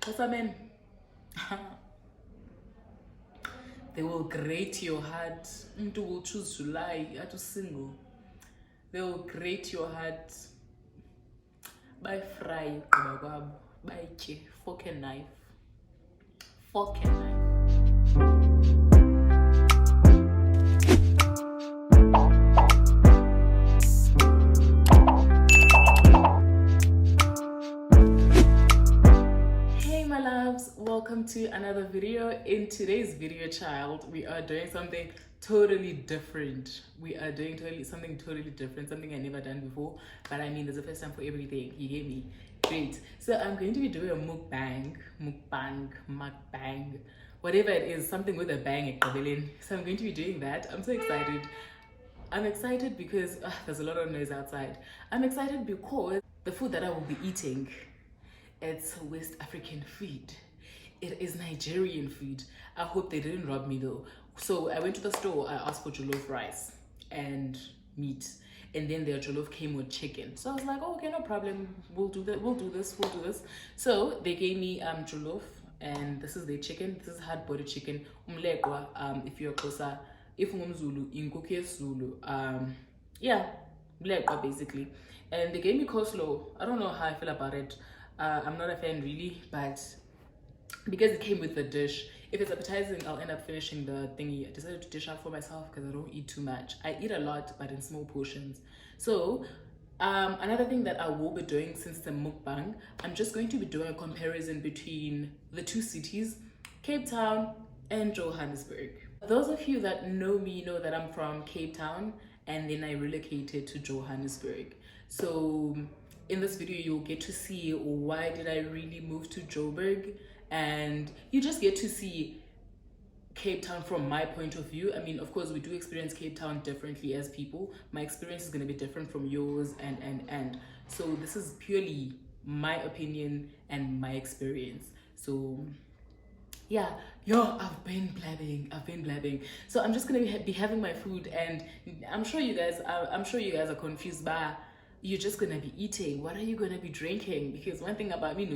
What's up, man? They will grate your heart. Umuntu will choose to lie, to single. They will grate your heart. By fry, by fork and knife. Fork and knife. Welcome to another video. In today's video, child, we are doing something totally different. Something totally different, something I never done before, but I mean there's a first time for everything. You hear me? Great. So I'm going to be doing a mukbang, whatever it is, something with a bang. So I'm going to be doing that. I'm so excited. I'm excited because there's a lot of noise outside. I'm excited because the food that I will be eating, it's West African food. It is Nigerian food. I hope they didn't rob me though. So I went to the store, I asked for jollof rice and meat. And then their jollof came with chicken. So I was like, oh, okay, no problem. We'll do this. So they gave me jollof, and this is their chicken. This is hard-boiled chicken. Umleqwa, if you're closer, if Zulu, in Zulu. Yeah, mleqwa basically. And they gave me coleslaw. I don't know how I feel about it. I'm not a fan really, but because it came with the dish, if it's appetizing, I'll end up finishing the thingy. I decided to dish out for myself because I don't eat too much. I eat a lot, but in small portions. So another thing that I will be doing, since it's a mukbang, I'm just going to be doing a comparison between the two cities, Cape Town and Johannesburg. Those of you that know me know that I'm from Cape Town, and then I relocated to Johannesburg. So in this video, you'll get to see why did I really move to Joburg, and you just get to see Cape Town from my point of view. I mean, of course, we do experience Cape Town differently as people. My experience is going to be different from yours, and so this is purely my opinion and my experience. So yeah, I've been blabbing. So I'm just gonna be having my food, and I'm sure you guys are confused by, you're just gonna be eating. What are you gonna be drinking? Because one thing about me,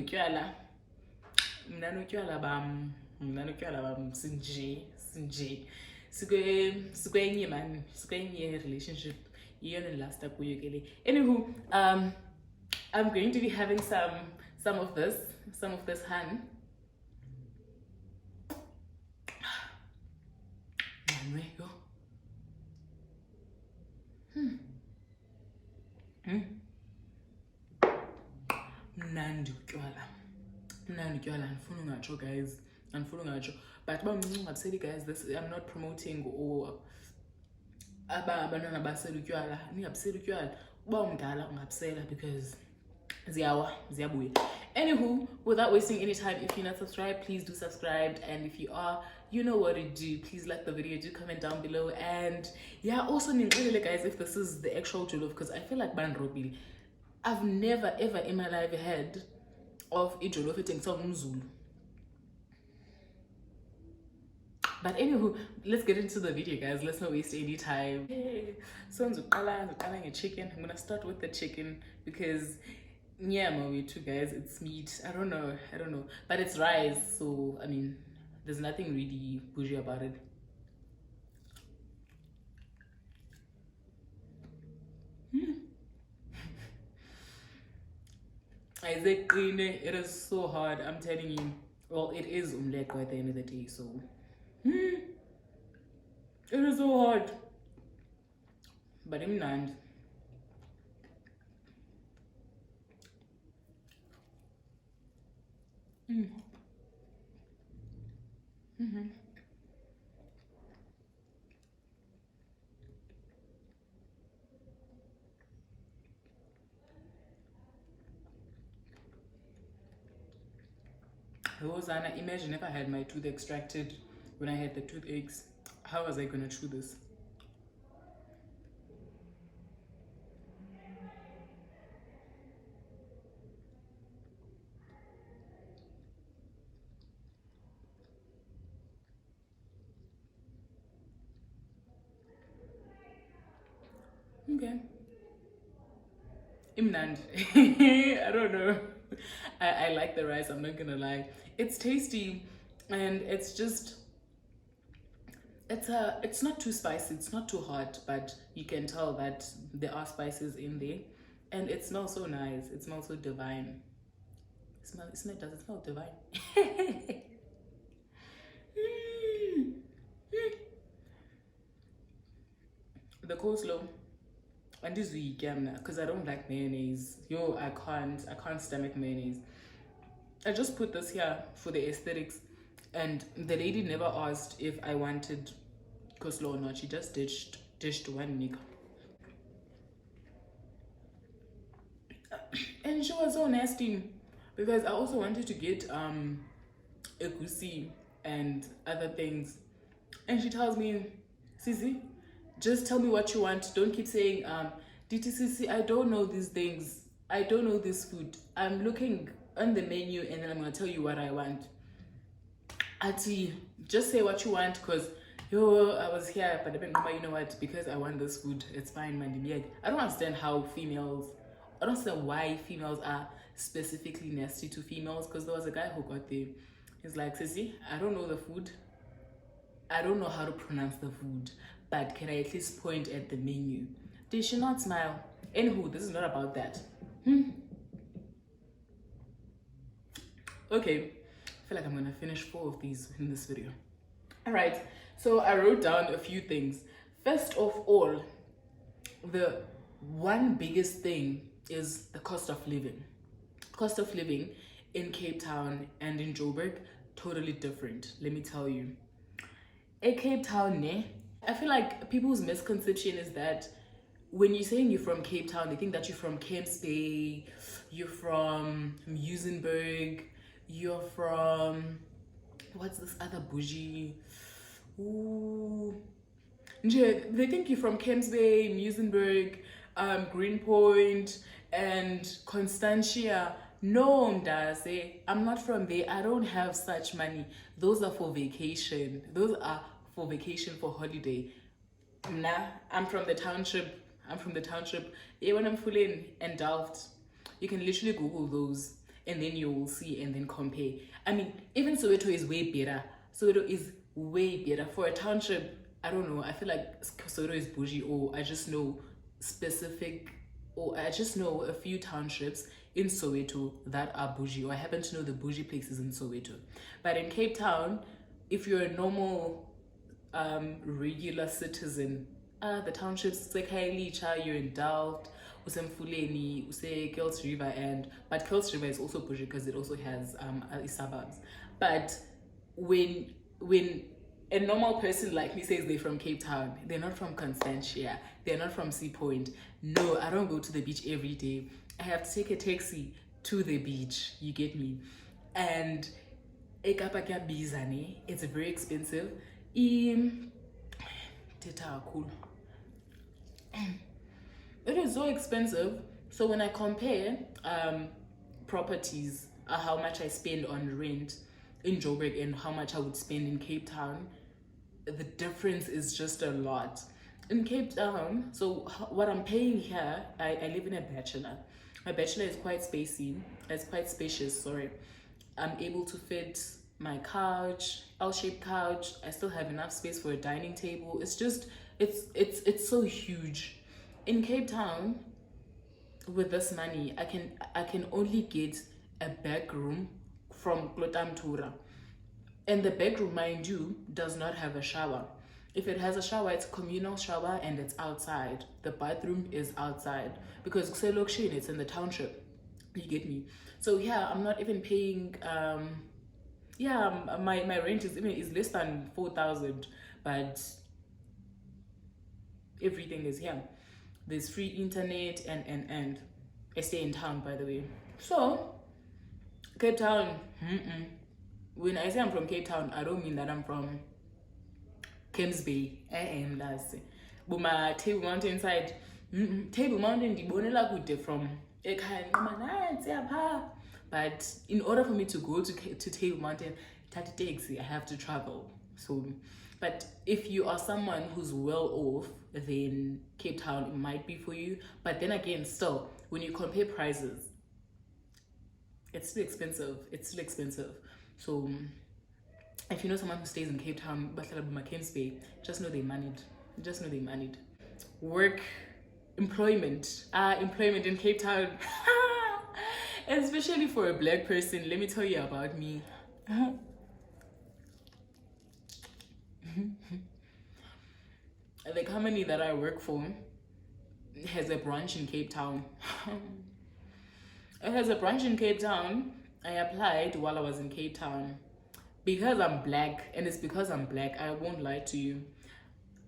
sinje sikwenye relationship iyona last kuyo kele. Anywho, I'm going to be having some of this han. Mnandi utywala andifuni ungatsho guys, but ungabiseli guys, this I'm not promoting or abantwana basela utywala. Ningabiseli utywala, uba umdala ungabisela because ziyabuya. Anywho, without wasting any time, if you're not subscribed, please do subscribe, and if you are, you know what to do. Please like the video, do comment down below, and yeah, also ningxelele guys if this is the actual jollof, because I feel like bandrobile. I've never ever in my life heard of a jollof eating some Zulu. But anywho, let's get into the video guys. Let's not waste any time. So I'm chicken. I'm gonna start with the chicken because yeah, too guys, it's meat. I don't know, but it's rice, so I mean there's nothing really bougie about it. Isaac, it is so hard, I'm telling you. Well, it is umleqwa at the end of the day, so it is so hard, but imnandi. Rosanna, imagine if I had my tooth extracted when I had the toothaches. How was I gonna chew this? Okay. Imnand. I don't know. I like the rice, I'm not gonna lie. It's tasty, and it's just, it's not too spicy, it's not too hot, but you can tell that there are spices in there, and it smells so nice. It smells so divine. Does it smell divine? The coleslaw, and this week, because I don't like mayonnaise. Yo, I can't stomach mayonnaise. I just put this here for the aesthetics, and the lady never asked if I wanted coleslaw or not. She just dished one nigga. And she was so nasty because I also wanted to get egusi and other things, and she tells me, Sisi, just tell me what you want. Don't keep saying DTCC, I don't know these things, I don't know this food. I'm looking on the menu and then I'm gonna tell you what I want. Ati, just say what you want, because yo, I was here, but you know what, because I want this food, it's fine, man. I don't understand I don't understand why females are specifically nasty to females, because there was a guy who got there. He's like, Sissy, I don't know the food, I don't know how to pronounce the food, but can I at least point at the menu? Did she not smile? Anywho, this is not about that. Okay, I feel like I'm gonna finish 4 of these in this video. All right, so I wrote down a few things. First of all, the one biggest thing is the cost of living. Cost of living in Cape Town and in Joburg, totally different, let me tell you. In Cape Town, I feel like people's misconception is that when you're saying you're from Cape Town, they think that you're from Camps Bay, you're from Johannesburg, you're from, what's this other bougie? Ooh. They think you're from Camps Bay, Muizenberg, Greenpoint, and Constantia. No, Mdase, I'm not from there. I don't have such money. Those are for vacation. Those are for vacation, for holiday. Nah, I'm from the township. When I'm Fulin and Delft, you can literally Google those and then you will see and then compare. I mean, even Soweto is way better. Soweto is way better. For a township, I don't know, I feel like Soweto is bougie, or I just know a few townships in Soweto that are bougie, or I happen to know the bougie places in Soweto. But in Cape Town, if you're a normal regular citizen, the townships, you're in Delft, Usemfuleni, Use Kels River, but Kels River is also bougie because it also has suburbs. But when a normal person like me says they're from Cape Town, they're not from Constantia, they're not from Sea Point. No, I don't go to the beach every day. I have to take a taxi to the beach, you get me? And it's very expensive. It is so expensive. So when I compare properties, how much I spend on rent in Joburg and how much I would spend in Cape Town, the difference is just a lot. In Cape Town, so what I'm paying here, I live in a bachelor. My bachelor is quite spacious, sorry. I'm able to fit my couch, L-shaped couch. I still have enough space for a dining table. It's just, it's so huge. In Cape Town, with this money, I can only get a back room from Klotamtura. And the bedroom, mind you, does not have a shower. If it has a shower, it's a communal shower and it's outside. The bathroom is outside because it's in the township. You get me? So yeah, I'm not even paying. My rent is less than 4,000, but everything is here. There's free internet and I stay in town, by the way. So Cape Town. When I say I'm from Cape Town, I don't mean that I'm from Camps Bay. Buma Table Mountain side. Table Mountain dibonela kude from ekhaya. But in order for me to go to Table Mountain, taxi, I have to travel. So, but if you are someone who's well off, then Cape Town might be for you. But then again, still, when you compare prices, It's too expensive. It's too expensive. So if you know someone who stays in Cape Town, Bay, just know they managed. Just know they managed. Work, employment in Cape Town. Especially for a black person, let me tell you about me. The company that I work for has a branch in Cape Town. It has a branch in Cape Town. I applied while I was in Cape Town because I'm black, and it's because I'm black. I won't lie to you.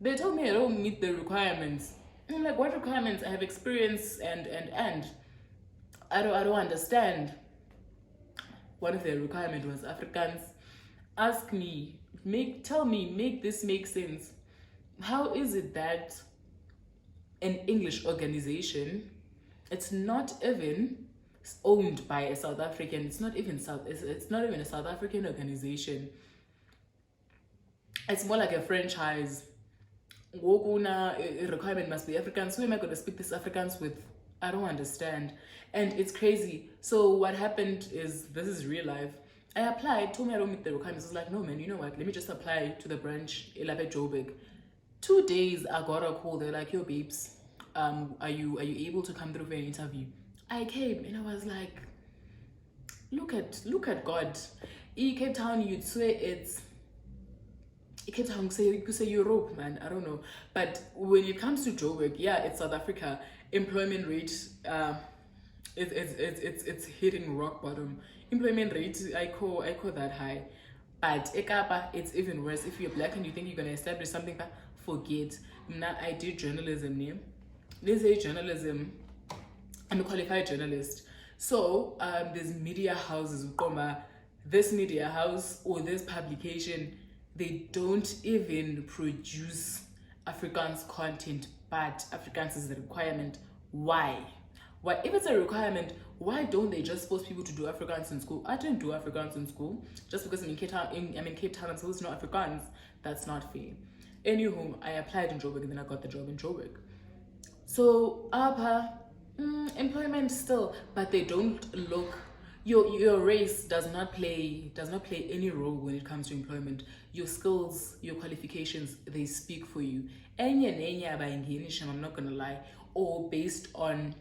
They told me I don't meet the requirements. I'm like, what requirements? I have experience and I don't understand. One of the requirement was Afrikaans. Ask me, tell me, make this make sense. How is it that an English organization, it's not even owned by a South African, it's not even a South African organization. It's more like a franchise. A requirement must be Afrikaans. Who am I going to speak this Afrikaans with? I don't understand. And it's crazy. So what happened is, this is real life. I applied, told me I don't meet the requirements. I was like, no man, you know what? Let me just apply to the branch in Joburg. 2 days I got a call. They're like, yo babes, are you able to come through for an interview? I came and I was like, look at God. In Cape Town, you'd swear it's Cape Town, you could say Europe, man. I don't know. But when it comes to Joburg, yeah, it's South Africa. Employment rate, it's hitting rock bottom. Employment rate, I call that high. But Ekapa, it's even worse. If you're black and you think you're gonna establish something, forget. Now I did journalism name. This is journalism. I'm a qualified journalist. So there's media houses, this media house or this publication, they don't even produce Afrikaans content, but Afrikaans is a requirement. Why? If it's a requirement, why don't they just force people to do Afrikaans in school? I didn't do Afrikaans in school. Just because I'm in Cape Town, I'm supposed to know Afrikaans. That's not fair. Anywho, I applied in Joburg and then I got the job in Joburg. So employment still, but they don't look. Your race does not play any role when it comes to employment. Your skills, your qualifications, they speak for you. I'm not gonna lie. Or based on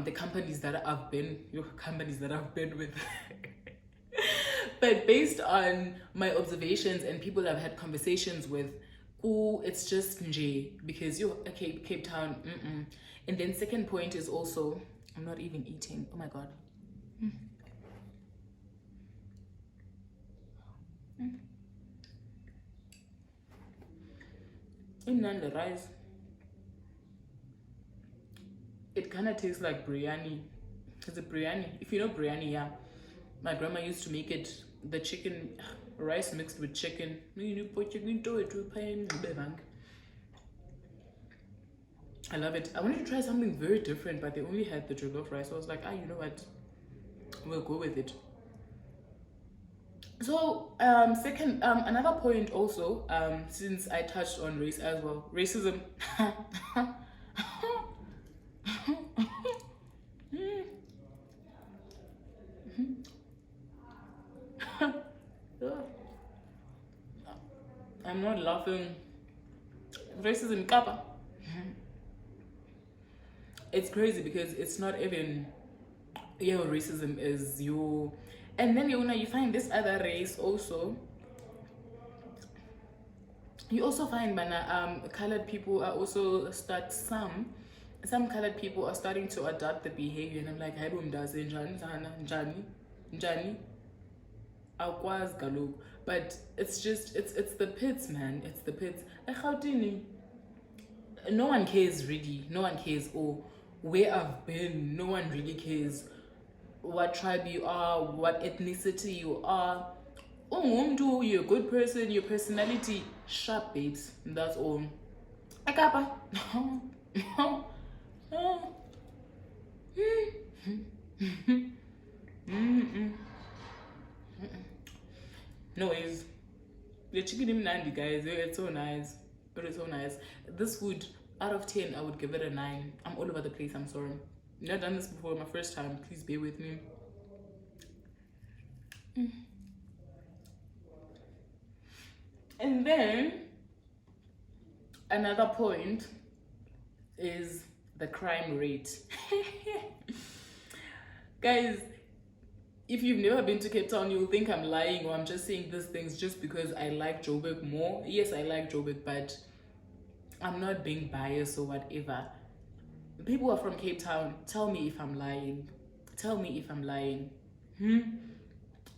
the companies that I've been with. But based on my observations and people I've had conversations with, it's just nje, because you're Cape Town. And then second point is also, I'm not even eating. Oh my god. In the rice, it kind of tastes like biryani. It's a biryani. If you know biryani, yeah. My grandma used to make it, the chicken, rice mixed with chicken. I love it. I wanted to try something very different, but they only had the jollof rice. So I was like, you know what? We'll go with it. So second, another point also, since I touched on race as well, racism. I'm not laughing. Racism, kappa. It's crazy because it's not even racism is you. And then you find this other race also. You also find colored people are also some colored people are starting to adopt the behavior, and I'm like, hi boom does njani awkwazi kaloku. But it's the pits, man. It's the pits. No one cares really. No one cares where I've been. No one really cares what tribe you are, what ethnicity you are. You're a good person, your personality sharp, babes. That's all. Akapa. No, it's the chicken in Nandi, guys. It's so nice. It's so nice. This food, out of 10, I would give it a 9. I'm all over the place. I'm sorry. I've not done this before. My first time. Please bear with me. And then another point is the crime rate. Guys, if you've never been to Cape Town, you'll think I'm lying or I'm just saying these things just because I like Joburg more. Yes, I like Joburg, but I'm not being biased or whatever. People who are from Cape Town, tell me if I'm lying. Tell me if I'm lying.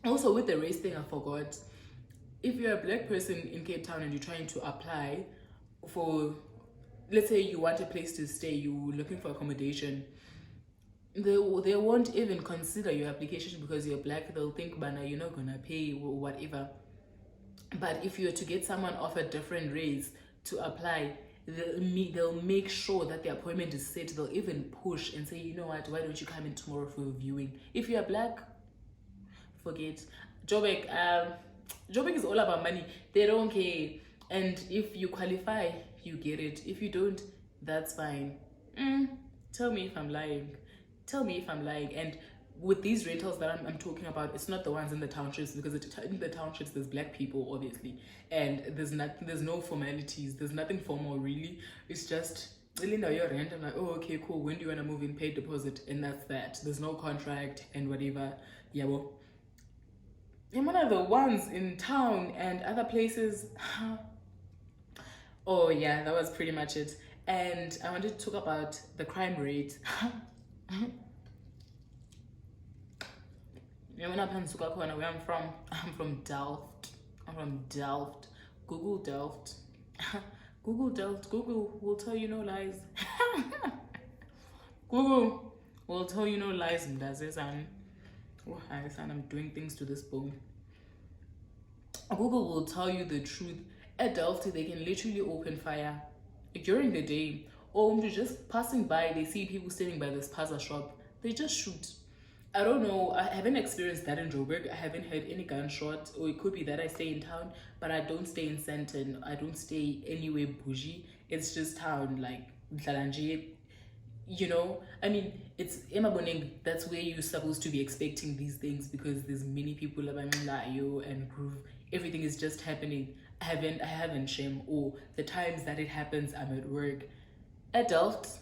Also, with the race thing, I forgot. If you're a black person in Cape Town and you're trying to apply for, let's say you want a place to stay, you're looking for accommodation, they won't even consider your application because you're black. They'll think, Bana, you're not gonna pay or whatever. But if you're to get someone off a different race to apply, they'll make sure that the appointment is set. They'll even push and say, you know what, why don't you come in tomorrow for a viewing? If you're black, forget. Joburg is all about money. They don't care. And if you qualify, you get it. If you don't, that's fine. Tell me if I'm lying. Tell me if I'm lying. And with these rentals that I'm talking about, it's not the ones in the townships, because in the townships there's black people obviously, and there's no formalities. There's nothing formal really. It's just really know your rent. I'm like, oh okay, cool. When do you want to move in? Pay deposit, and that's that. There's no contract and whatever. Yeah, well. And one of the ones in town and other places. Oh yeah, that was pretty much it. And I wanted to talk about the crime rate. Where I'm from, I'm from Delft. I'm from Delft. Google Delft. Google Delft. Google will tell you no lies. Google will tell you no lies. Oh, I'm doing things to this bone. Google will tell you the truth. At Delft, they can literally open fire during the day, or just passing by, they see people standing by this plaza shop, they just shoot. I don't know, I haven't experienced that in Joburg. I haven't heard any gunshots, or it could be that I stay in town, but I don't stay in Sandton. I don't stay anywhere bougie. It's just town, like Mtlalanje. You know, I mean, it's Emaboneng. That's where you're supposed to be expecting these things, because there's many people about Mlayo and Groove. Everything is just happening. I haven't shame, or the times that it happens, I'm at work. At Delft,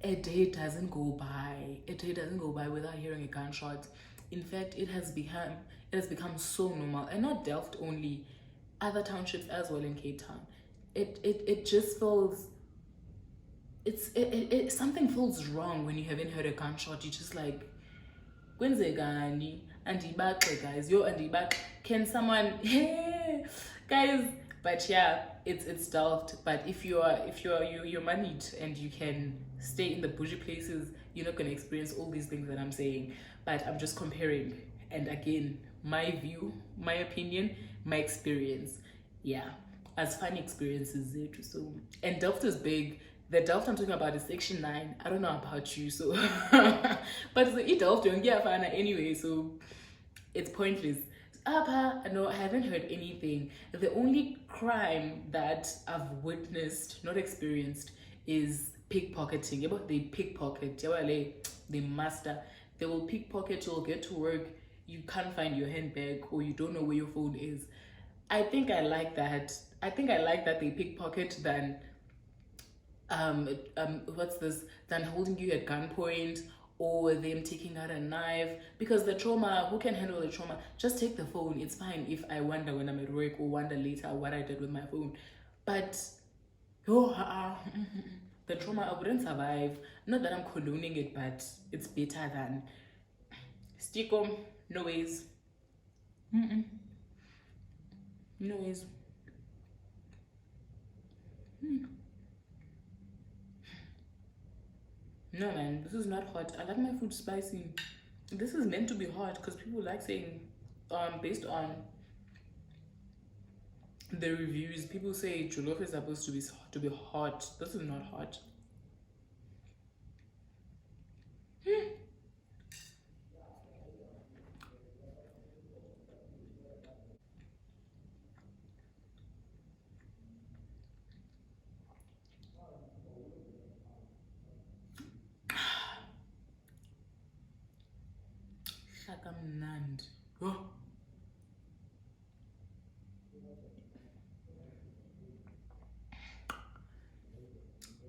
a day doesn't go by. A day doesn't go by without hearing a gunshot. In fact, it has become so normal, and not Delft only, other townships as well in Cape Town. It just feels, something feels wrong when you haven't heard a gunshot. You're just like, kwenzekani? Andibake, guys. Yo, andibake. Can someone, guys? But yeah, it's Delft. But if you're moneyed and you can stay in the bougie places, you're not gonna experience all these things that I'm saying. But I'm just comparing, and again, my view, my opinion, my experience. Yeah, as funny experiences there too. So, and Delft is big. The Delft I'm talking about is Section 9. I don't know about you, so but it's Delft don't get fun anyway, so it's pointless. No, I haven't heard anything. The only crime that I've witnessed, not experienced, is pickpocketing. They pickpocket. They master. They will pickpocket. You'll get to work, you can't find your handbag, or you don't know where your phone is. I think I like that. I think I like that they pickpocket than than holding you at gunpoint, or them taking out a knife, because the trauma, who can handle the trauma? Just take the phone, it's fine. If I wonder when I'm at work, or wonder later what I did with my phone, but the trauma, I wouldn't survive. Not that I'm condoning it, but it's better than stickum. No ways. No ways. No man, this is not hot. I like my food spicy. This is meant to be hot because people like saying, based on the reviews, people say jollof is supposed to be hot. This is not hot. kamnandi. Oh.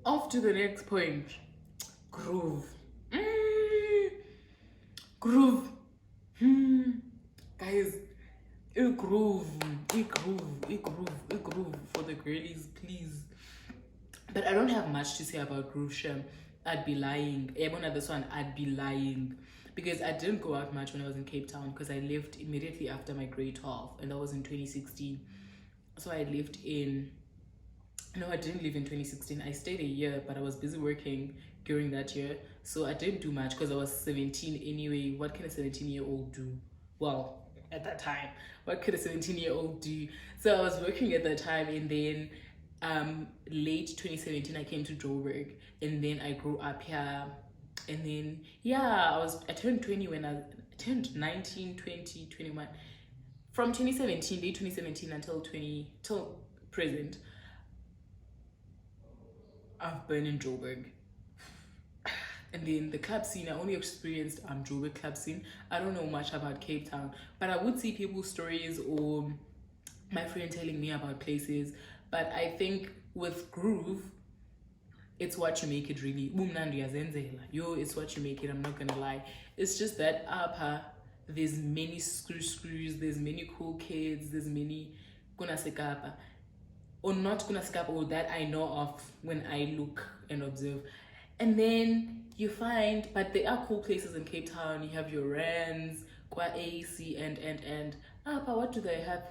Off to the next point. Groove. Groove. Guys, a groove for the girlies, please. But I don't have much to say about groove, Shem. I'd be lying. Everyone this one, I'd be lying. Because I didn't go out much when I was in Cape Town, because I left immediately after my grade 12, and that was in 2016. So I lived in... No, I didn't live in 2016. I stayed a year, but I was busy working during that year. So I didn't do much because I was 17 anyway. What can a 17-year-old do? Well, at that time, what could a 17-year-old do? So I was working at that time, and then late 2017 I came to Joburg, and then I grew up here, and then I turned 20 when I turned 19, 20, 21. From 2017, late 2017 till present, I've been in Joburg. And then the club scene, I only experienced Joburg club scene. I don't know much about Cape Town, but I would see people's stories or my friend telling me about places. But I think with groove, it's what you make it really. Yo, it's what you make it, I'm not gonna lie. It's just that there's many screws, there's many cool kids, there's many kunasekapa. Or not kunasekapa, or that I know of when I look and observe. And then you find, but there are cool places in Cape Town. You have your Rands, Kwa AC, and what do they have?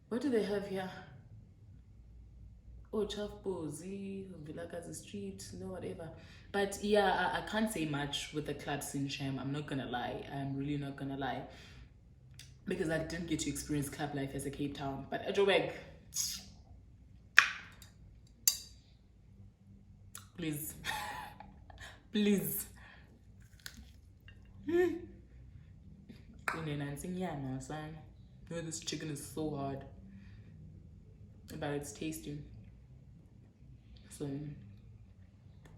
What do they have here? Oh, Chafbozi, Vilakazi Street, no, whatever. But yeah, I can't say much with the club scene, Shem. I'm not gonna lie. I'm really not gonna lie. Because I didn't get to experience club life as a Cape Town. But at Joburg, please. Please. No, this chicken is so hard. But it's tasty. So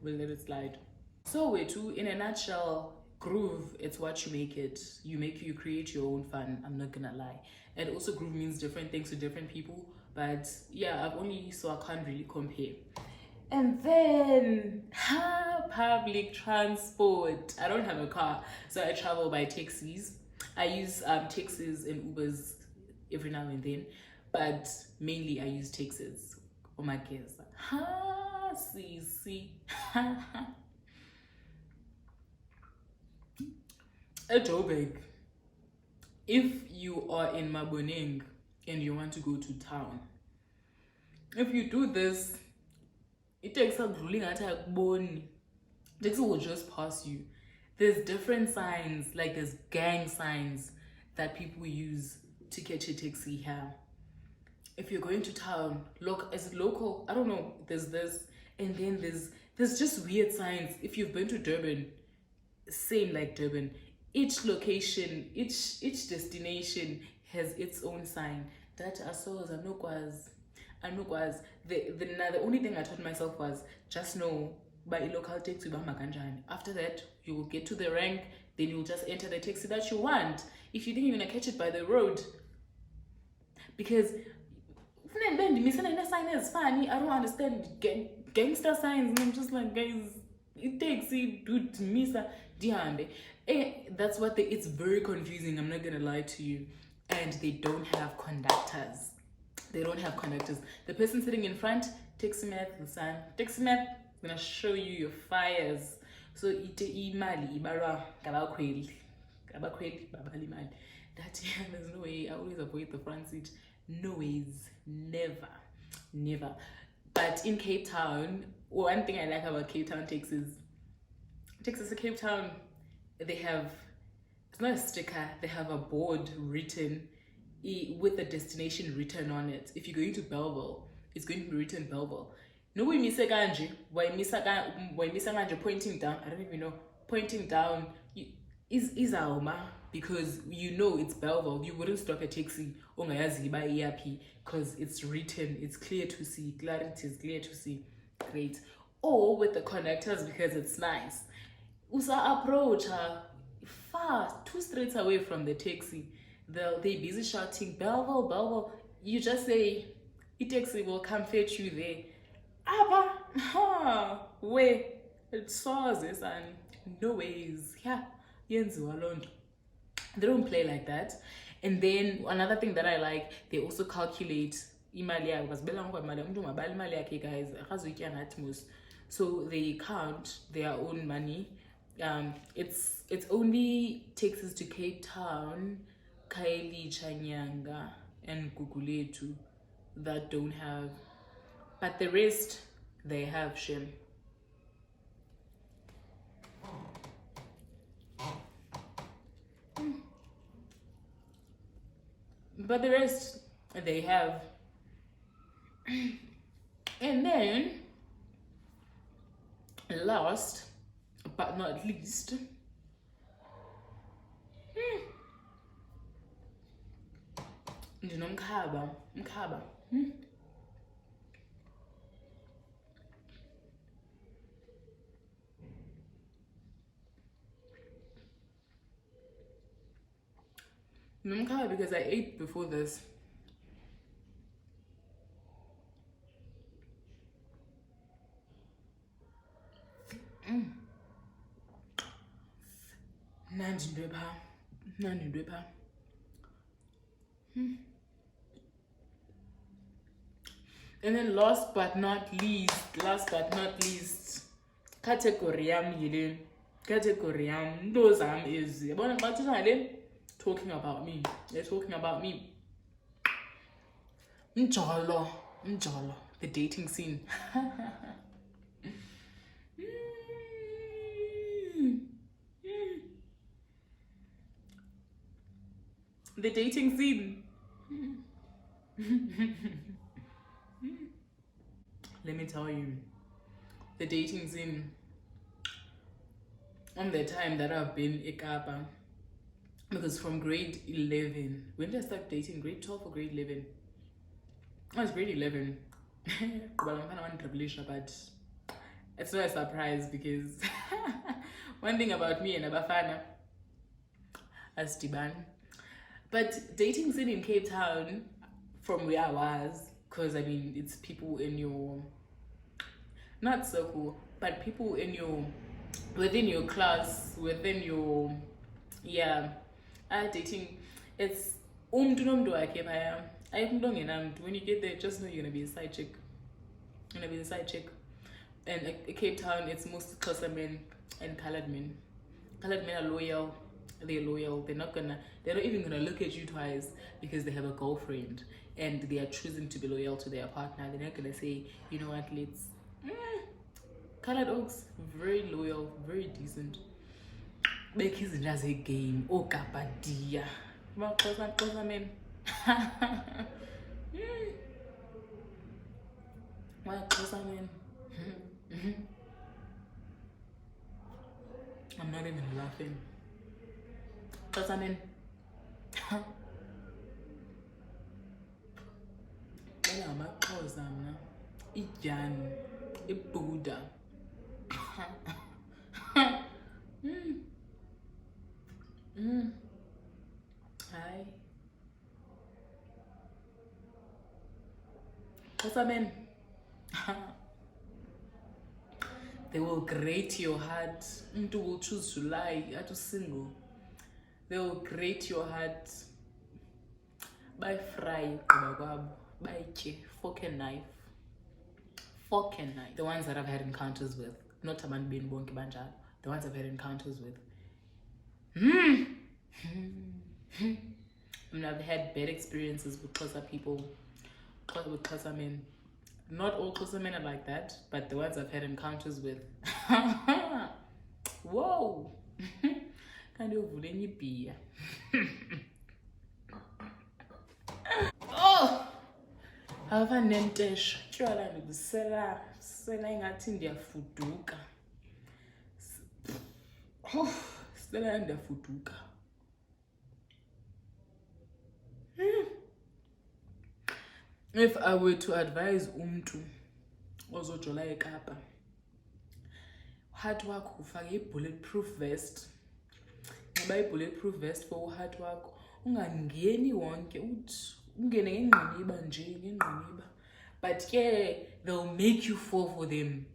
we'll let it slide. So in a nutshell, groove, it's what you make it. You create your own fun, I'm not gonna lie. And also groove means different things to different people. But yeah, so I can't really compare. And then public transport. I don't have a car, so I travel by taxis. I use taxis and Ubers every now and then, but mainly I use taxis. Oh my goodness. See. At Joburg, if you are in Maboneng and you want to go to town, if you do this, it takes a grueling attack. Taxi will just pass you. There's different signs, like there's gang signs that people use to catch a taxi here. If you're going to town, look, as a local, I don't know, there's this, and then there's just weird signs. If you've been to Durban, same like Durban, each location, each destination has its own sign. That I saw as the only thing I told myself was just know by a local taxi. After that, you will get to the rank, then you'll just enter the taxi that you want. If you think you're gonna catch it by the road, because I don't understand gangster signs, and I'm just like, guys, it takes it, dude, Misa Dihambe. That's what it's very confusing, I'm not gonna lie to you. And they don't have conductors. The person sitting in front, taximet, gonna show you your fires. So ite imali ibarwa gabakhweli babali imali. That there's no way. I always avoid the front seat. No ways, never. But in Cape Town, one thing I like about Cape Town taxis to Cape Town, they have, it's not a sticker, they have a board written with the destination written on it. If you're going to Belleville, it's going to be written Belleville. No, we miss pointing down. I don't even know. Pointing down is Aoma, because you know it's Belleville. You wouldn't stop a taxi because it's written, it's clear to see. Clarity is clear to see. Great. Or with the connectors, because it's nice. Usa approach her far, 2 streets away from the taxi. They're busy shouting, Belleville, Belleville. You just say, a taxi will come fetch you there. Abba, ha, where? It saws this and no ways. Yeah, yenziwa alone. They don't play like that. And then another thing that I like, they also calculate imali yakho because bela ngoba imali umuntu ngabali imali yakhe guys akazoyitya ngathi mos. So they count their own money. It's only Texas to Cape Town, Kaili, Chanyanga, and Guguletu that don't have, but the rest they have Shem. But the rest they have. And then last but not least, mkhaba. Mkhaba because I ate before this. Nandindwepha. And then last but not least, category those is talking about me. They're talking about me. Njolo, the dating scene. The dating scene. Let me tell you, the dating scene on the time that I've been Ekapa, because from grade 11, when did I start dating? Grade 12 or grade 11? I was grade 11. Well, I'm kind of on but it's not a surprise because one thing about me and Abafana as Tiban. But dating scene in Cape Town, from where I was, because I mean, it's people in your, not circle, but people in your, within your class, within your, yeah, dating, it's when you get there, just know you're gonna be a side chick. And Cape Town, it's mostly Xhosa men and colored men. Colored men are loyal. They're loyal. They're not even gonna look at you twice because they have a girlfriend and they are choosing to be loyal to their partner. They're not gonna say, you know what, let's. Colored oaks, very loyal, very decent. Make it just a game. Oh, kapadia. Xhosa men. Xhosa men. I'm not even laughing. Xhosa men. Amaxhosa mna. Ijani. Ibuda. Hi. Xhosa men. They will grate your heart. Umuntu will choose to lie, to single. They will grate your heart. By fry, by fork and knife. The ones that I've had encounters with, not Taman Bin Bonki Banjal, the ones I've had encounters with. I mean, I've had bad experiences with Xhosa people, with Xhosa men. Not all Xhosa men are like that, but the ones I've had encounters with. Whoa! Kind of vuleni beer. Oh! Ava nentesha. Tywala ndibusela ingathi ndiyafuduka. Sela ndiyafuduka. If I were to advise umntu ozojola eKapa, heart wakho ufake bulletproof vest, buy bulletproof vest for uheart wakho ungangeni wonke uthi ungene ngenqiniba nje ngenqiniba. But yeah, they'll make you fall for them.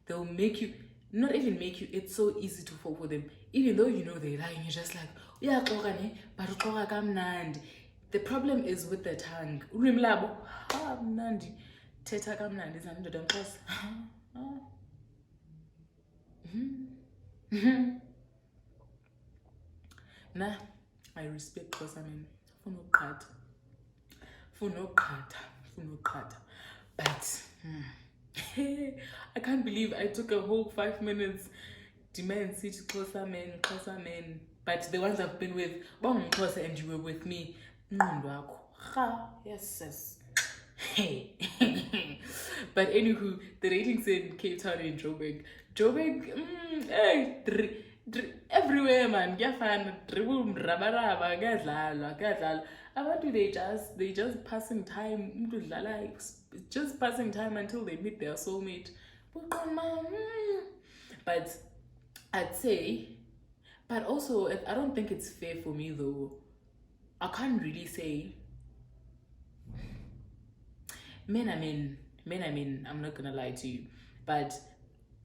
They'll make you, not even make you, it's so easy to fall for them. Even though you know they're lying, you're just like, uyaxoka ne, but uxoka kamnandi. The problem is with the tongue. Ulwimi labo, mnandi, thetha kamnandi, izana ndoda mkhosi. Nah, I respect Xhosa men. Funa uqhatha. But I can't believe I took a whole 5 minutes demand city Xhosa men. But the ones I've been with, Xhosa, and you were with me. Yes. Hey. But anywho, the ratings in Cape Town and Joburg, hey, everywhere man, kuyafana, rabaraba, kuyadlalwa. Abantu they just passing time, just passing time until they meet their soulmate. But I'd say, but also I don't think it's fair for me though. I can't really say. Men, I'm not gonna lie to you, but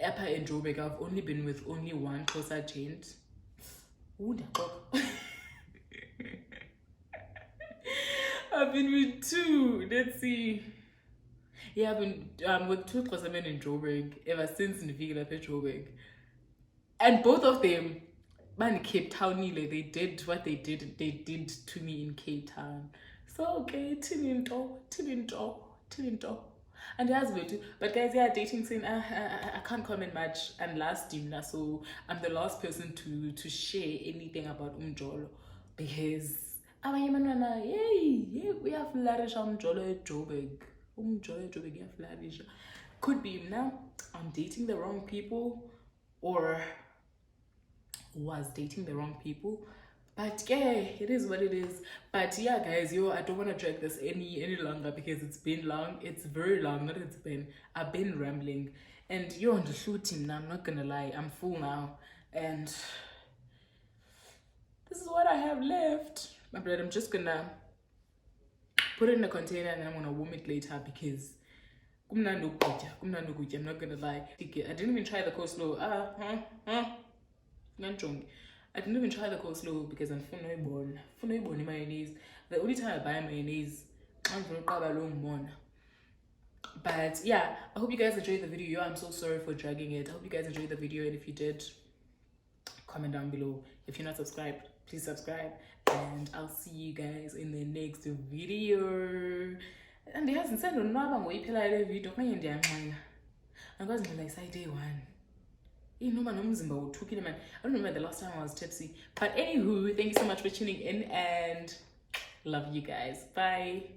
Appa and Joburg, I've only been with only one Xhosa gent. I've been with two. Let's see. Yeah, I've been with two Xhosa men in Joburg ever since Nivigila Joburg, and both of them, man, Cape Town, they did what they did to me in Cape Town. So okay, Tininto. And he has too. But guys, yeah, dating scene, I can't comment much. And last Dimna, so I'm the last person to share anything about Umjolo, because we have flourish Umjolo Joburg. Umjolo Joburg, yeah, flourish. Could be now I'm dating the wrong people, or was dating the wrong people. But yeah, it is what it is. But yeah, guys, I don't want to drag this any longer, because it's been long. It's very long. I've been rambling. And you're on the shooting now, I'm not gonna lie. I'm full now. And this is what I have left. But I'm just gonna put it in a container and then I'm gonna warm it later, because I'm not gonna lie. I didn't even try the coleslaw. I didn't even try the coleslaw because I'm full mayonnaise. The only time I buy mayonnaise, I'm from. But yeah, I hope you guys enjoyed the video. I'm so sorry for dragging it. I hope you guys enjoyed the video, and if you did, comment down below. If you're not subscribed, please subscribe, and I'll see you guys in the next video. And they hasn't said no video. I'm going to say day one. I don't remember the last time I was tipsy. But anywho, thank you so much for tuning in, and love you guys. Bye.